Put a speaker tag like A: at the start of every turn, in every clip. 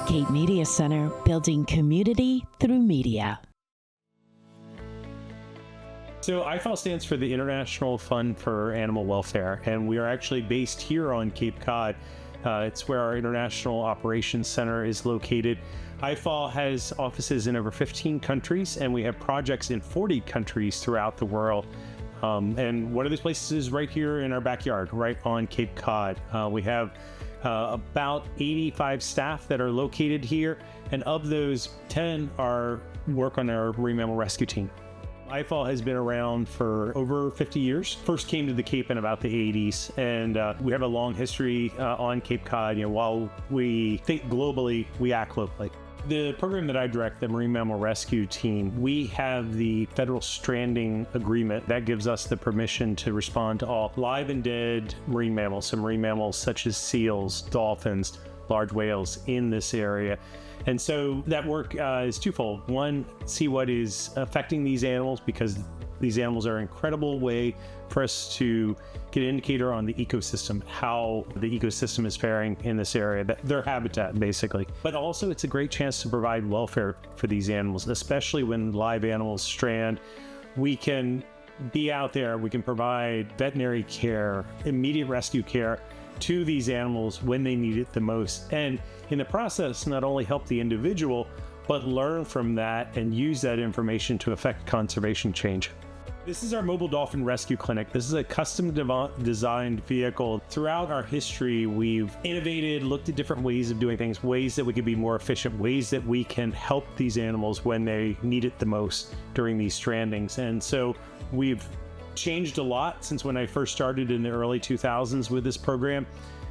A: Cape Media Center, building community through media.
B: So IFAW stands for the International Fund for Animal Welfare, and we are actually based here on Cape Cod. It's where our International Operations Center is located. IFAW has offices in over 15 countries, and we have projects in 40 countries throughout the world. And one of these places is right here in our backyard, right on Cape Cod. We have about 85 staff that are located here, and of those, 10 work on our marine mammal rescue team. IFAW has been around for over 50 years. First came to the Cape in about the 80s, and we have a long history on Cape Cod. While we think globally, we act locally. The program that I direct, the Marine Mammal Rescue Team, we have the federal stranding agreement that gives us the permission to respond to all live and dead marine mammals. So marine mammals such as seals, dolphins, large whales in this area. And so that work is twofold. One, see what is affecting these animals, because these animals are an incredible way for us to get an indicator on the ecosystem, how the ecosystem is faring in this area, their habitat basically. But also it's a great chance to provide welfare for these animals, especially when live animals strand. We can be out there, we can provide veterinary care, immediate rescue care to these animals when they need it the most. And in the process, not only help the individual, but learn from that and use that information to affect conservation change. This is our mobile dolphin rescue clinic. This is a custom designed vehicle. Throughout our history, we've innovated, looked at different ways of doing things, ways that we could be more efficient, ways that we can help these animals when they need it the most during these strandings. And so we've changed a lot since when I first started in the early 2000s with this program,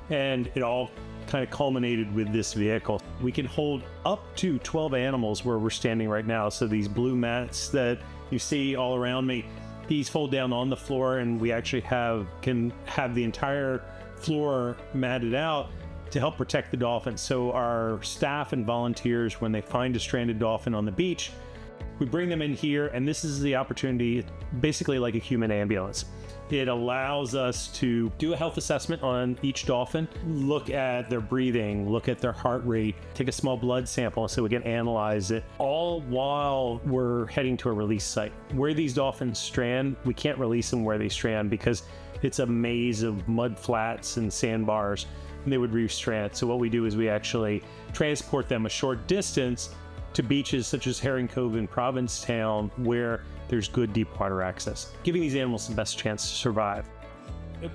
B: and it all kind of culminated with this vehicle. We can hold up to 12 animals where we're standing right now. So these blue mats that you see all around me, these fold down on the floor, and we actually can have the entire floor matted out to help protect the dolphins. So our staff and volunteers, when they find a stranded dolphin on the beach, we bring them in here, and this is the opportunity, basically like a human ambulance. It allows us to do a health assessment on each dolphin, look at their breathing, look at their heart rate, take a small blood sample so we can analyze it, all while we're heading to a release site. Where these dolphins strand, we can't release them where they strand because it's a maze of mud flats and sandbars, and they would restrand. So what we do is we actually transport them a short distance to beaches such as Herring Cove in Provincetown, where there's good deep water access, giving these animals the best chance to survive.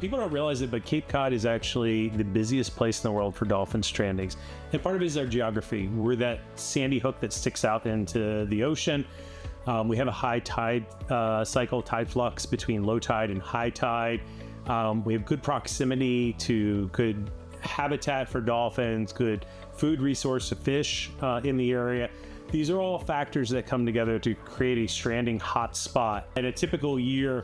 B: People don't realize it, but Cape Cod is actually the busiest place in the world for dolphin strandings. And part of it is our geography. We're that sandy hook that sticks out into the ocean. We have a high tide cycle, tide flux between low tide and high tide. We have good proximity to good habitat for dolphins, good food resource of fish in the area. These are all factors that come together to create a stranding hot spot. In a typical year,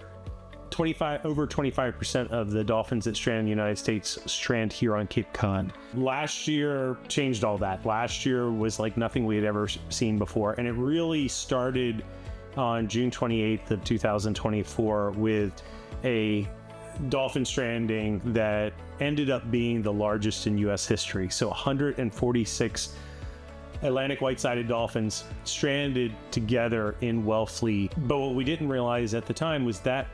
B: over 25% of the dolphins that strand in the United States strand here on Cape Cod. Last year changed all that. Last year was like nothing we had ever seen before, and it really started on June 28th of 2024 with a dolphin stranding that ended up being the largest in U.S. history. So 146 Atlantic white-sided dolphins stranded together in Wellfleet. But what we didn't realize at the time was that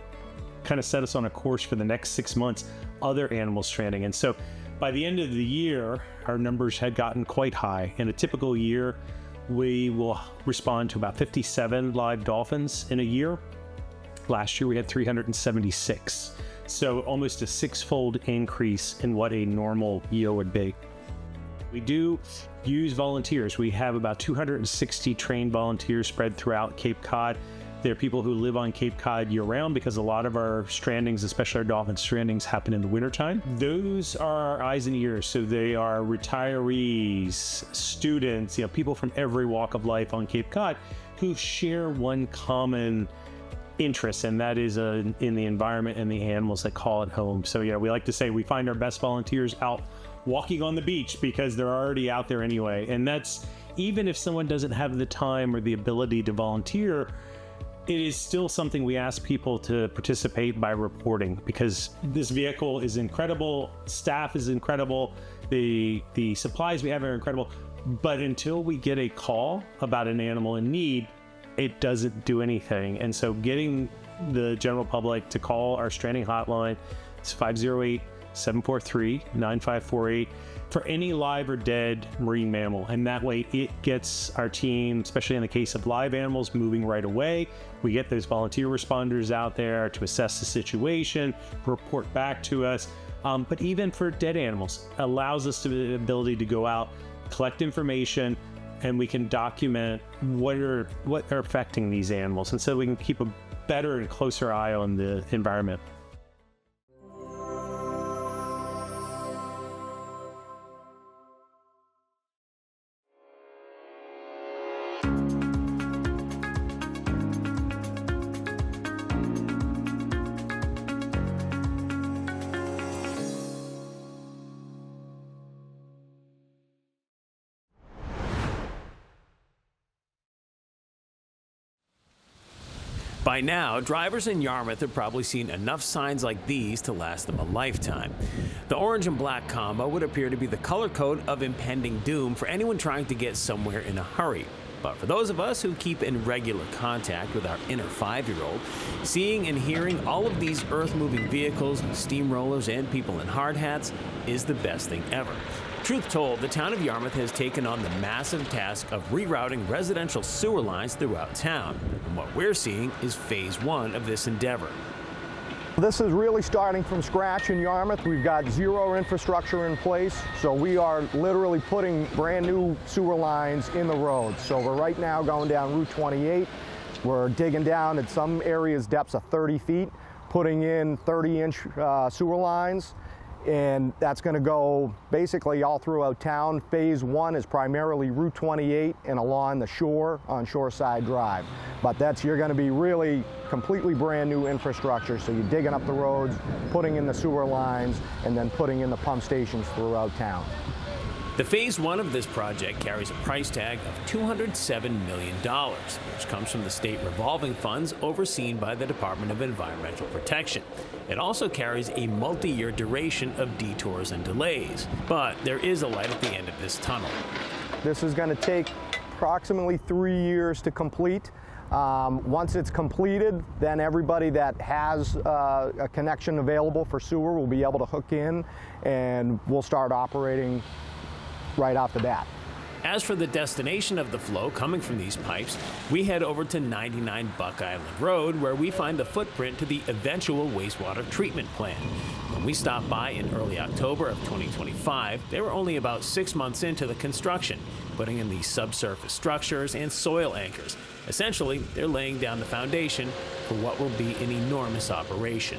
B: kind of set us on a course for the next 6 months, other animals stranding. And so by the end of the year, our numbers had gotten quite high. In a typical year, we will respond to about 57 live dolphins in a year. Last year, we had 376. So almost a six-fold increase in what a normal year would be. We do use volunteers. We have about 260 trained volunteers spread throughout Cape Cod. They're people who live on Cape Cod year-round because a lot of our strandings, especially our dolphin strandings, happen in the wintertime. Those are our eyes and ears. So they are retirees, students, people from every walk of life on Cape Cod who share one common interest, and that is in the environment and the animals that call it home. So we like to say we find our best volunteers out walking on the beach because they're already out there anyway. And that's, even if someone doesn't have the time or the ability to volunteer, it is still something we ask people to participate by reporting, because this vehicle is incredible, staff is incredible, the supplies we have are incredible, But until we get a call about an animal in need, it doesn't do anything. And so getting the general public to call our stranding hotline, it's 508-743-9548 for any live or dead marine mammal. And that way it gets our team, especially in the case of live animals, moving right away. We get those volunteer responders out there to assess the situation, report back to us. But even for dead animals, allows us the ability to go out, collect information, and we can document what are affecting these animals. And so we can keep a better and closer eye on the environment.
C: By now, drivers in Yarmouth have probably seen enough signs like these to last them a lifetime. The orange and black combo would appear to be the color code of impending doom for anyone trying to get somewhere in a hurry. But for those of us who keep in regular contact with our inner 5-year-old, seeing and hearing all of these earth-moving vehicles, steamrollers, and people in hard hats is the best thing ever. Truth told, the town of Yarmouth has taken on the massive task of rerouting residential sewer lines throughout town. And what we're seeing is phase 1 of this endeavor.
D: This is really starting from scratch in Yarmouth. We've got zero infrastructure in place, so we are literally putting brand new sewer lines in the roads. So we're right now going down Route 28. We're digging down at some areas depths of 30 feet, putting in 30-inch sewer lines. And that's going to go basically all throughout town. Phase 1 is primarily Route 28 and along the shore on Shoreside Drive. But you're going to be really completely brand new infrastructure. So you're digging up the roads, putting in the sewer lines, and then putting in the pump stations throughout town.
C: The phase 1 of this project carries a price tag of $207 million, which comes from the state revolving funds overseen by the Department of Environmental Protection. It also carries a multi-year duration of detours and delays, but there is a light at the end of this tunnel.
D: This is going to take approximately 3 years to complete. Once it's completed, then everybody that has a connection available for sewer will be able to hook in, and we'll start operating right off the bat.
C: As for the destination of the flow coming from these pipes, we head over to 99 Buck Island Road, where we find the footprint to the eventual wastewater treatment plant. When we stopped by in early October of 2025, they were only about 6 months into the construction, putting in the subsurface structures and soil anchors. Essentially, they're laying down the foundation for what will be an enormous operation.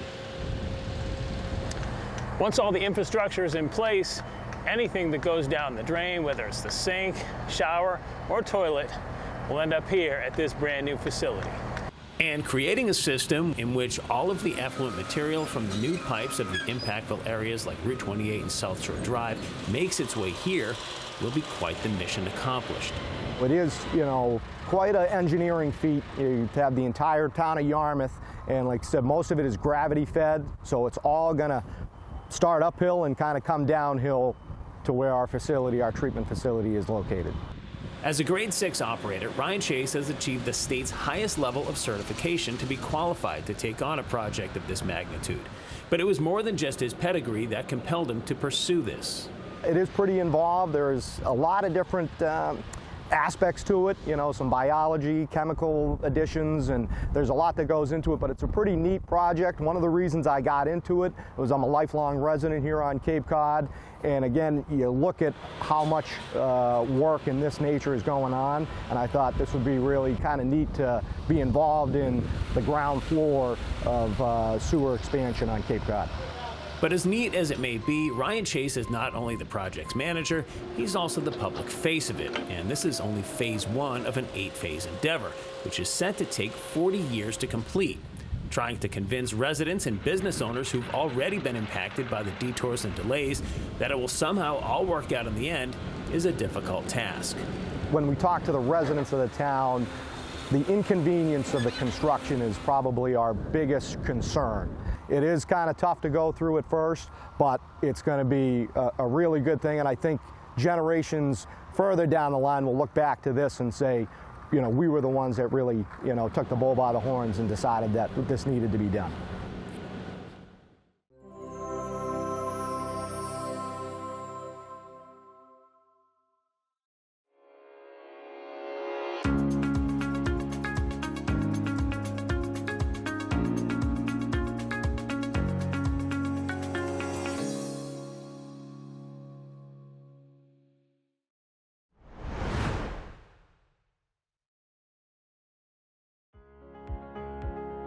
E: Once all the infrastructure is in place, anything that goes down the drain, whether it's the sink, shower, or toilet, will end up here at this brand new facility.
C: And creating a system in which all of the effluent material from the new pipes of the impactful areas like Route 28 and South Shore Drive makes its way here will be quite the mission accomplished.
D: It is, quite an engineering feat. You have the entire town of Yarmouth, and like I said, most of it is gravity fed, so it's all going to start uphill and kind of come downhill to where our treatment facility is located.
C: As a grade 6 operator, Ryan Chase has achieved the state's highest level of certification to be qualified to take on a project of this magnitude. But it was more than just his pedigree that compelled him to pursue this.
D: It is pretty involved. There's a lot of different aspects to it, some biology, chemical additions, and there's a lot that goes into it, but it's a pretty neat project. One of the reasons I got into it was I'm a lifelong resident here on Cape Cod, and again, you look at how much work in this nature is going on, and I thought this would be really kind of neat to be involved in the ground floor of sewer expansion on Cape Cod.
C: But as neat as it may be, Ryan Chase is not only the project's manager, he's also the public face of it. And this is only phase 1 of an 8-phase endeavor, which is set to take 40 years to complete. Trying to convince residents and business owners who've already been impacted by the detours and delays that it will somehow all work out in the end is a difficult task.
D: When we talk to the residents of the town, the inconvenience of the construction is probably our biggest concern. It is kind of tough to go through at first, but it's going to be a really good thing, and I think generations further down the line will look back to this and say, you know, we were the ones that really, you know, took the bull by the horns and decided that this needed to be done.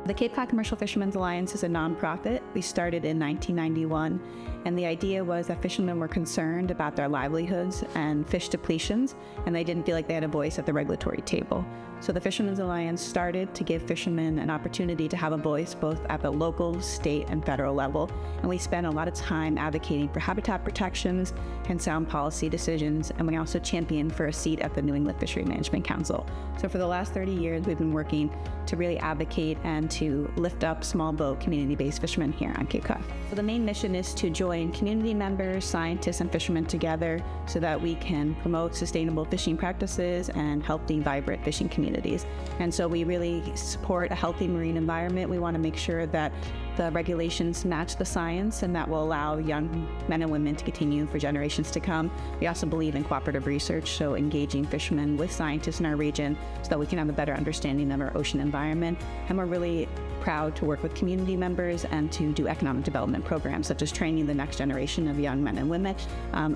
F: The Cape Cod Commercial Fishermen's Alliance is a nonprofit. We started in 1991, and the idea was that fishermen were concerned about their livelihoods and fish depletions, and they didn't feel like they had a voice at the regulatory table. So the Fishermen's Alliance started to give fishermen an opportunity to have a voice both at the local, state, and federal level, and we spent a lot of time advocating for habitat protections and sound policy decisions, and we also championed for a seat at the New England Fishery Management Council. So for the last 30 years, we've been working to really advocate and to lift up small boat community-based fishermen here on Cape Cod. So the main mission is to join community members, scientists, and fishermen together so that we can promote sustainable fishing practices and healthy, vibrant fishing communities. And so we really support a healthy marine environment. We want to make sure that the regulations match the science, and that will allow young men and women to continue for generations to come. We also believe in cooperative research, so engaging fishermen with scientists in our region so that we can have a better understanding of our ocean environment. And we're really proud to work with community members and to do economic development programs, such as training the next generation of young men and women,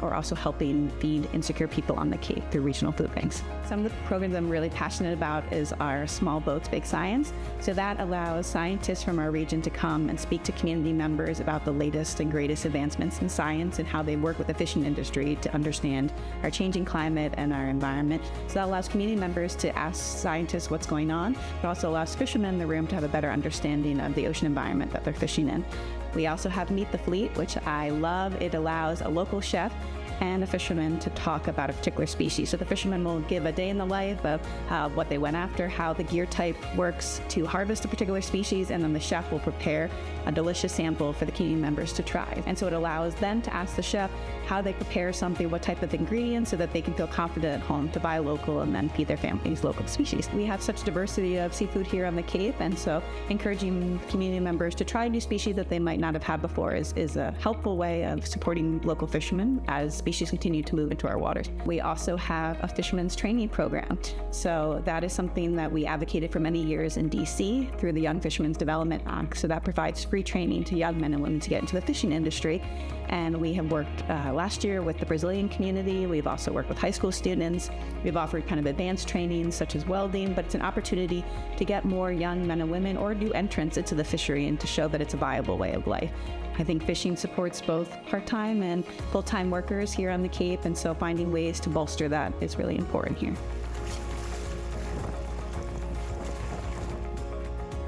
F: or also helping feed insecure people on the Cape through regional food banks. Some of the programs I'm really passionate about is our Small Boats, Big Science. So that allows scientists from our region to come and speak to community members about the latest and greatest advancements in science and how they work with the fishing industry to understand our changing climate and our environment. So that allows community members to ask scientists what's going on, but also allows fishermen in the room to have a better understanding of the ocean environment that they're fishing in. We also have Meet the Fleet, which I love. It allows a local chef and a fisherman to talk about a particular species. So the fisherman will give a day in the life of what they went after, how the gear type works to harvest a particular species, and then the chef will prepare a delicious sample for the community members to try. And so it allows them to ask the chef how they prepare something, what type of ingredients, so that they can feel confident at home to buy local and then feed their families local species. We have such diversity of seafood here on the Cape, and so encouraging community members to try new species that they might not have had before is a helpful way of supporting local fishermen as species continue to move into our waters. We also have a fishermen's training program. So that is something that we advocated for many years in DC through the Young Fishermen's Development Act. So that provides free training to young men and women to get into the fishing industry. And we have worked last year with the Brazilian community. We've also worked with high school students. We've offered kind of advanced training such as welding, but it's an opportunity to get more young men and women or new entrants into the fishery and to show that it's a viable way of life. I think fishing supports both part-time and full-time workers here on the Cape, and so finding ways to bolster that is really important here.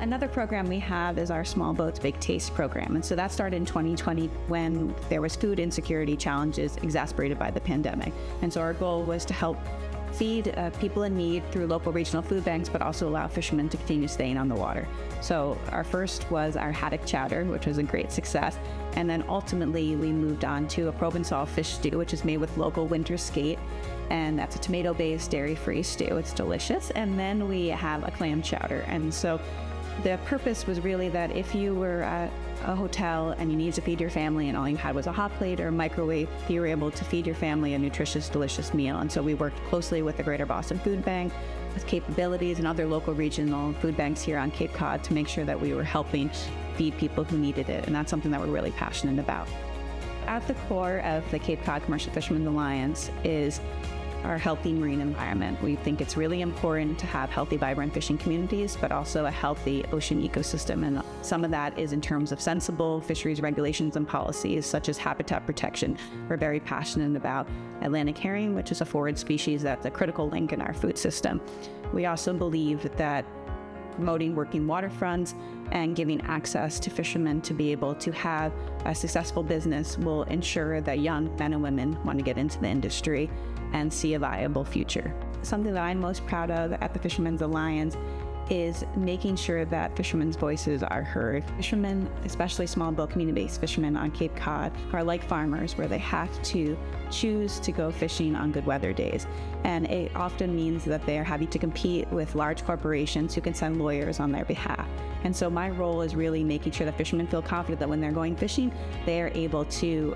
F: Another program we have is our Small Boats, Big Taste program. And so that started in 2020 when there was food insecurity challenges exacerbated by the pandemic. And so our goal was to help feed people in need through local regional food banks, but also allow fishermen to continue staying on the water. So our first was our haddock chowder, which was a great success. And then ultimately we moved on to a Provençal fish stew, which is made with local winter skate. And that's a tomato-based, dairy-free stew. It's delicious. And then we have a clam chowder. And so the purpose was really that if you were at a hotel and you needed to feed your family and all you had was a hot plate or a microwave, you were able to feed your family a nutritious, delicious meal. And so we worked closely with the Greater Boston Food Bank, with capabilities and other local regional food banks here on Cape Cod to make sure that we were helping feed people who needed it. And that's something that we're really passionate about. At the core of the Cape Cod Commercial Fishermen's Alliance is our healthy marine environment. We think it's really important to have healthy, vibrant fishing communities, but also a healthy ocean ecosystem. And some of that is in terms of sensible fisheries regulations and policies, such as habitat protection. We're very passionate about Atlantic herring, which is a forward species that's a critical link in our food system. We also believe that promoting working waterfronts and giving access to fishermen to be able to have a successful business will ensure that young men and women want to get into the industry and see a viable future. Something that I'm most proud of at the Fishermen's Alliance is making sure that fishermen's voices are heard. Fishermen, especially small boat community-based fishermen on Cape Cod, are like farmers where they have to choose to go fishing on good weather days. And it often means that they are having to compete with large corporations who can send lawyers on their behalf. And so my role is really making sure that fishermen feel confident that when they're going fishing, they are able to,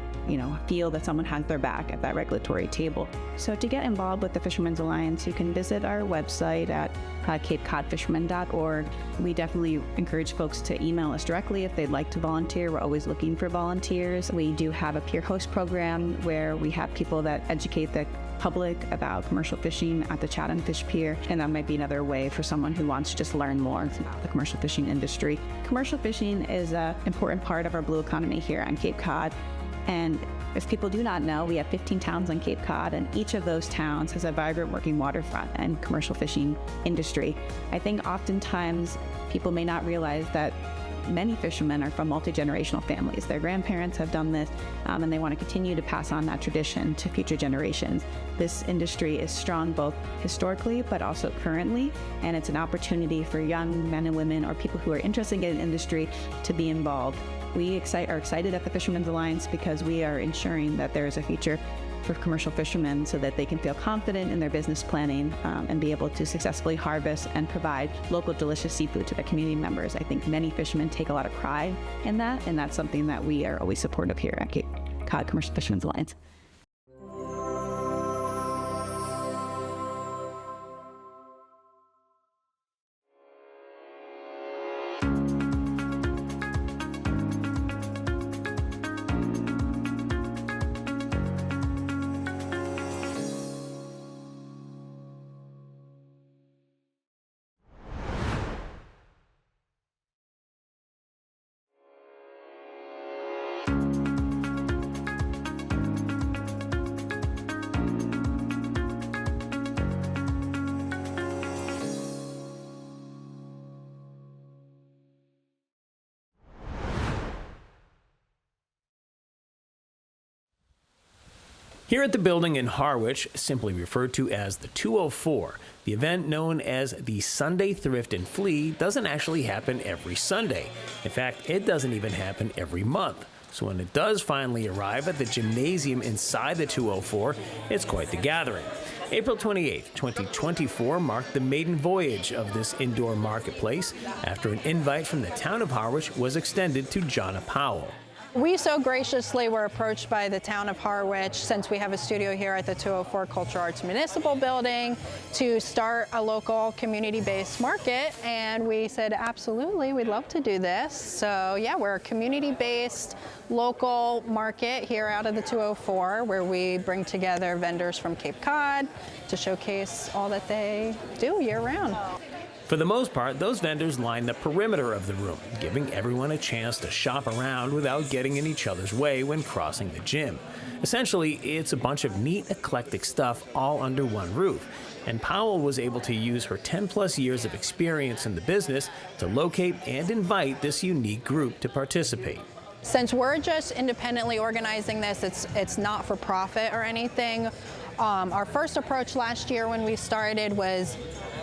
F: feel that someone has their back at that regulatory table. So to get involved with the Fishermen's Alliance, you can visit our website at capecodfishermen.org. We definitely encourage folks to email us directly if they'd like to volunteer. We're always looking for volunteers. We do have a peer host program where we have people that educate the public about commercial fishing at the Chatham Fish Pier, and that might be another way for someone who wants to just learn more about the commercial fishing industry. Commercial fishing is an important part of our blue economy here on Cape Cod, and if people do not know, we have 15 towns on Cape Cod, and each of those towns has a vibrant working waterfront and commercial fishing industry. I think oftentimes people may not realize that many fishermen are from multi-generational families. Their grandparents have done this, and they want to continue to pass on that tradition to future generations. This industry is strong both historically but also currently, and it's an opportunity for young men and women or people who are interested in industry to be involved. We are excited at the Fishermen's Alliance because we are ensuring that there is a future for commercial fishermen so that they can feel confident in their business planning and be able to successfully harvest and provide local delicious seafood to their community members. I think many fishermen take a lot of pride in that, and that's something that we are always supportive here at Cape Cod Commercial Fishermen's Alliance.
C: Here at the building in Harwich, simply referred to as the 204, the event known as the Sunday Thrift and Flea doesn't actually happen every Sunday. In fact, it doesn't even happen every month. So when it does finally arrive at the gymnasium inside the 204, it's quite the gathering. April 28, 2024 marked the maiden voyage of this indoor marketplace after an invite from the town of Harwich was extended to Jonna Powell.
G: We so graciously were approached by the town of Harwich, since we have a studio here at the 204 Cultural Arts Municipal Building, to start a local community-based market, and we said absolutely, we'd love to do this. So yeah, we're a community-based local market here out of the 204 where we bring together vendors from Cape Cod to showcase all that they do year-round.
C: For the most part, those vendors line the perimeter of the room, giving everyone a chance to shop around without getting in each other's way when crossing the gym. Essentially, it's a bunch of neat, eclectic stuff all under one roof, and Powell was able to use her 10-plus years of experience in the business to locate and invite this unique group to participate.
G: Since we're just independently organizing this, it's not for profit or anything. Our first approach last year when we started was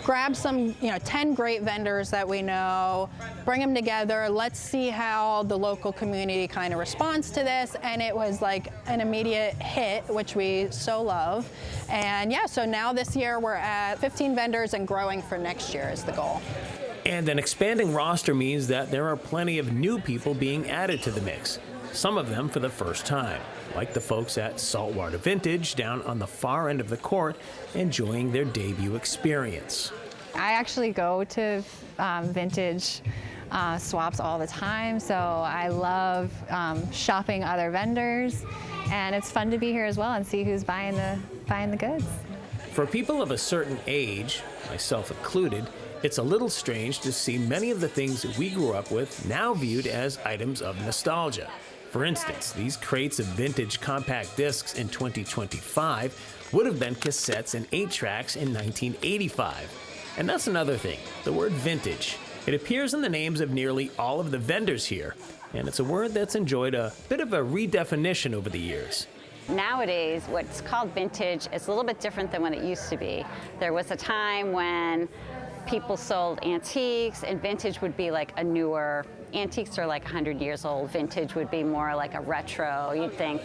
G: grab some, 10 great vendors that we know, bring them together, let's see how the local community kind of responds to this, and it was like an immediate hit, which we so love. And yeah, so now this year we're at 15 vendors and growing for next year is the goal.
C: And an expanding roster means that there are plenty of new people being added to the mix, some of them for the first time, like the folks at Saltwater Vintage down on the far end of the court, enjoying their debut experience.
H: I actually go to vintage swaps all the time, so I love shopping other vendors, and it's fun to be here as well and see who's buying the goods.
C: For people of a certain age, myself included, it's a little strange to see many of the things that we grew up with now viewed as items of nostalgia. For instance, these crates of vintage compact discs in 2025 would have been cassettes and 8-tracks in 1985. And that's another thing, the word vintage. It appears in the names of nearly all of the vendors here, and it's a word that's enjoyed a bit of a redefinition over the years.
I: Nowadays, what's called vintage is a little bit different than what it used to be. There was a time when people sold antiques, and vintage would be like a newer, antiques are like 100 years old, vintage would be more like a retro, you'd think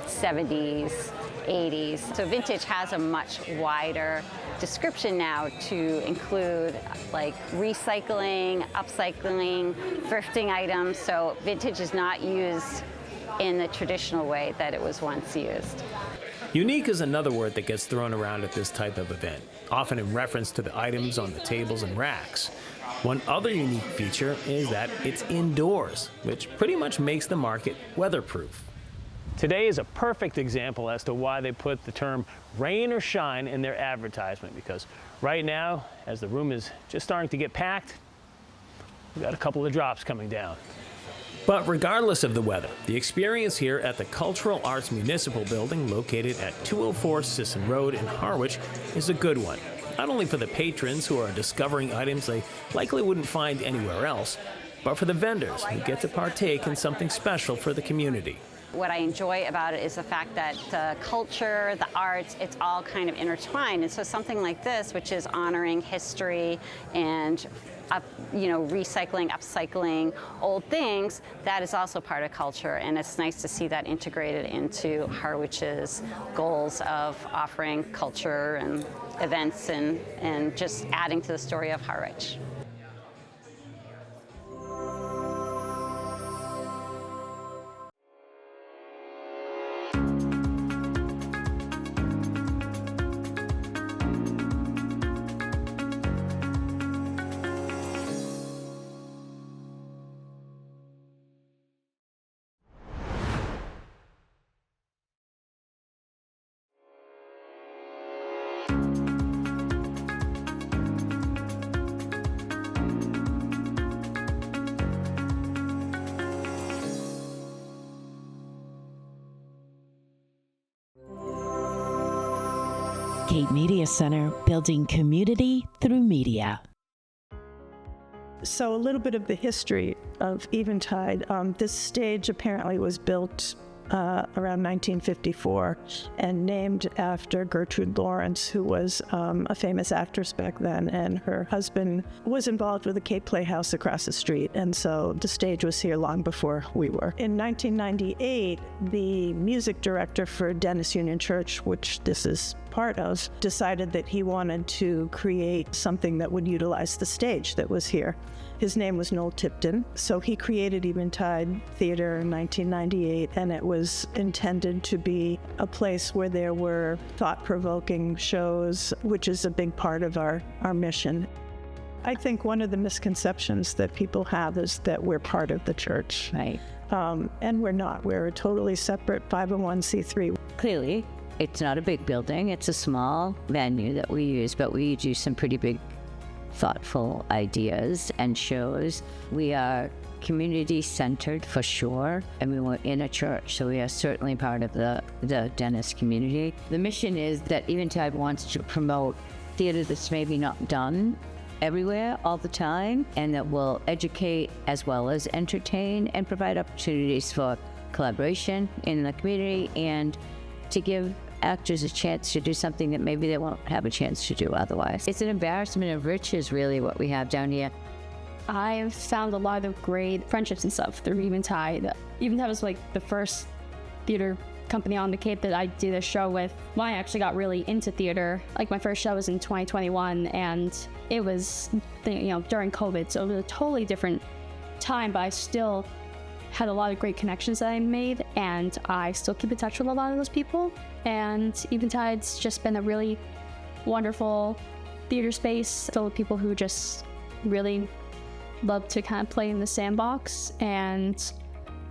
I: 70s, 80s. So vintage has a much wider description now to include like recycling, upcycling, thrifting items. So vintage is not used in the traditional way that it was once used.
C: Unique is another word that gets thrown around at this type of event, often in reference to the items on the tables and racks. One other unique feature is that it's indoors, which pretty much makes the market weatherproof.
E: Today is a perfect example as to why they put the term rain or shine in their advertisement, because right now, as the room is just starting to get packed, we've got a couple of drops coming down.
C: But regardless of the weather, the experience here at the Cultural Arts Municipal Building, located at 204 Sisson Road in Harwich, is a good one. Not only for the patrons who are discovering items they likely wouldn't find anywhere else, but for the vendors who get to partake in something special for the community.
I: What I enjoy about it is the fact that the culture, the arts, it's all kind of intertwined. And so something like this, which is honoring history and recycling, upcycling old things, that is also part of culture. And it's nice to see that integrated into Harwich's goals of offering culture and events and just adding to the story of Harwich.
A: Cape Media Center, building community through media.
J: So a little bit of the history of Eventide. This stage apparently was built around 1954 and named after Gertrude Lawrence, who was a famous actress back then, and her husband was involved with the Cape Playhouse across the street, and so the stage was here long before we were. In 1998, the music director for Dennis Union Church, which this is part of, decided that he wanted to create something that would utilize the stage that was here. His name was Noel Tipton, so he created Eventide Theatre in 1998, and it was intended to be a place where there were thought-provoking shows, which is a big part of our mission. I think one of the misconceptions that people have is that we're part of the church.
K: Right.
J: And we're not. We're a totally separate 501c3.
K: Clearly, it's not a big building. It's a small venue that we use, but we do some pretty big, thoughtful ideas and shows. We are community-centered for sure, and we were in a church, so we are certainly part of the Dennis community. The mission is that Eventide wants to promote theater that's maybe not done everywhere all the time, and that will educate as well as entertain and provide opportunities for collaboration in the community and to give actors a chance to do something that maybe they won't have a chance to do otherwise. It's an embarrassment of riches, really, what we have down here.
L: I've found a lot of great friendships and stuff through Eventide. Eventide was like the first theater company on the Cape that I did a show with. When I actually got really into theater, like my first show was in 2021, and it was, during COVID, so it was a totally different time, but I still had a lot of great connections that I made, and I still keep in touch with a lot of those people. And Eventide's just been a really wonderful theater space full of people who just really love to kind of play in the sandbox and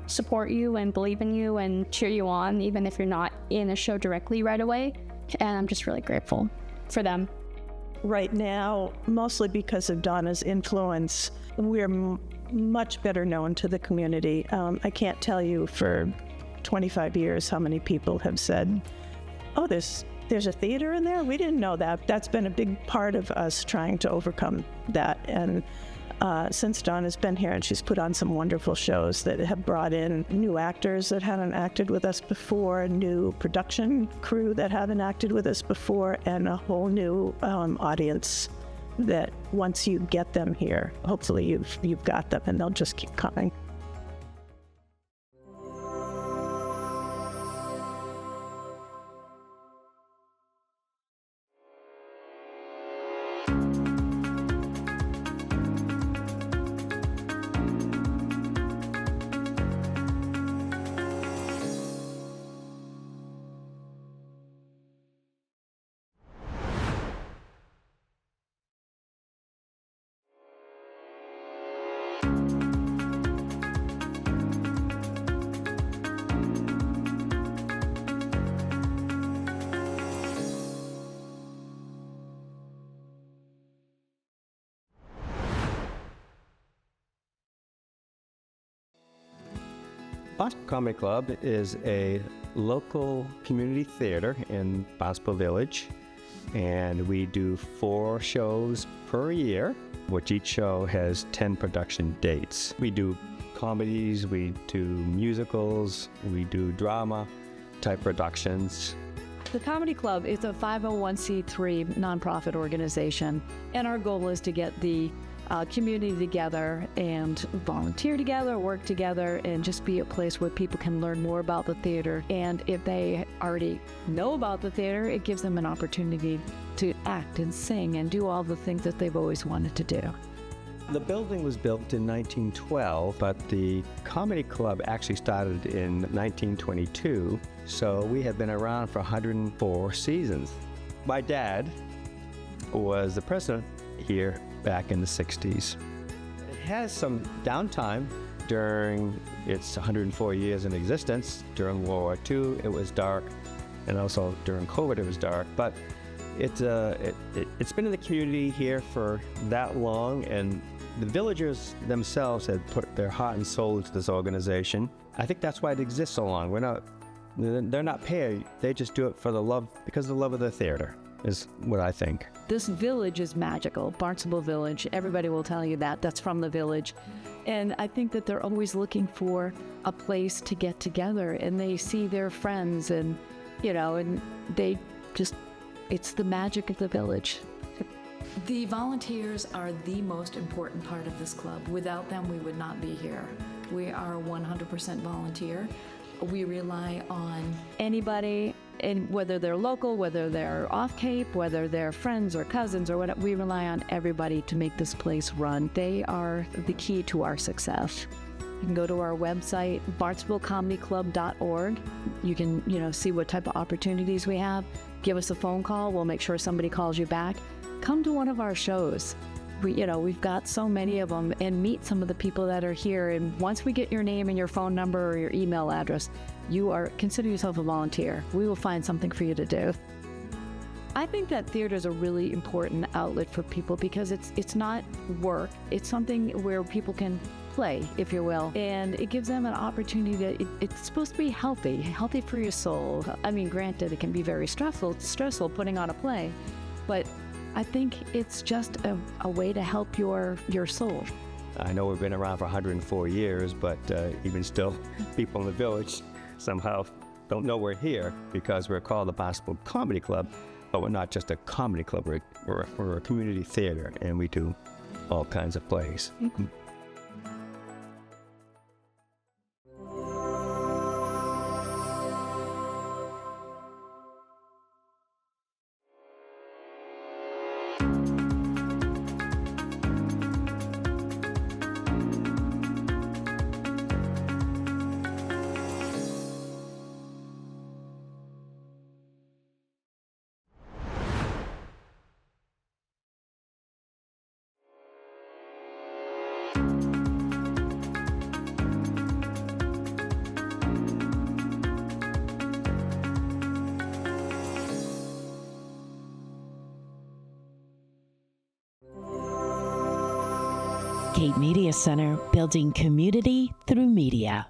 L: support you and believe in you and cheer you on, even if you're not in a show directly right away. And I'm just really grateful for them.
J: Right now, mostly because of Donna's influence, we're much better known to the community. I can't tell you for 25 years how many people have said, oh, there's a theater in there? We didn't know that. That's been a big part of us trying to overcome that. And since Donna's been here, and she's put on some wonderful shows that have brought in new actors that haven't acted with us before, a new production crew that haven't acted with us before, and a whole new audience that once you get them here, hopefully you've got them and they'll just keep coming.
M: Barnstable Comedy Club is a local community theater in Barnstable Village, and we do 4 shows per year, which each show has 10 production dates. We do comedies, we do musicals, we do drama type productions.
N: The Comedy Club is a 501c3 nonprofit organization, and our goal is to get the community together and volunteer together, work together, and just be a place where people can learn more about the theater. And if they already know about the theater, it gives them an opportunity to act and sing and do all the things that they've always wanted to do.
M: The building was built in 1912, but the Comedy Club actually started in 1922, so we have been around for 104 seasons. My dad was the president here back in the 60s. It has some downtime during its 104 years in existence. During World War II, it was dark, and also during COVID, it was dark. But it's been in the community here for that long, and the villagers themselves had put their heart and soul into this organization. I think that's why it exists so long. They're not paid. They just do it for the love, because of the love of the theater, is what I think.
N: This village is magical, Barnstable Village. Everybody will tell you that. That's from the village. And I think that they're always looking for a place to get together, and they see their friends, and, and they just, it's the magic of the village.
O: The volunteers are the most important part of this club. Without them, we would not be here. We are 100% volunteer. We rely on
N: anybody, and whether they're local, whether they're off Cape, whether they're friends or cousins or whatever, we rely on everybody to make this place run. They are the key to our success. You can go to our website, barnstablecomedyclub.org. You can, see what type of opportunities we have. Give us a phone call. We'll make sure somebody calls you back. Come to one of our shows. We've got so many of them, and meet some of the people that are here. And once we get your name and your phone number or your email address, consider yourself a volunteer. We will find something for you to do. I think that theater is a really important outlet for people because it's not work. It's something where people can play, if you will, and it gives them an opportunity it's supposed to be healthy for your soul. I mean, granted, it can be very stressful putting on a play, but I think it's just a way to help your soul.
M: I know we've been around for 104 years, but even still, people in the village somehow don't know we're here because we're called the Barnstable Comedy Club, but we're not just a comedy club, we're a community theater, and we do all kinds of plays. Mm-hmm.
A: Cape Media Center, building community through media.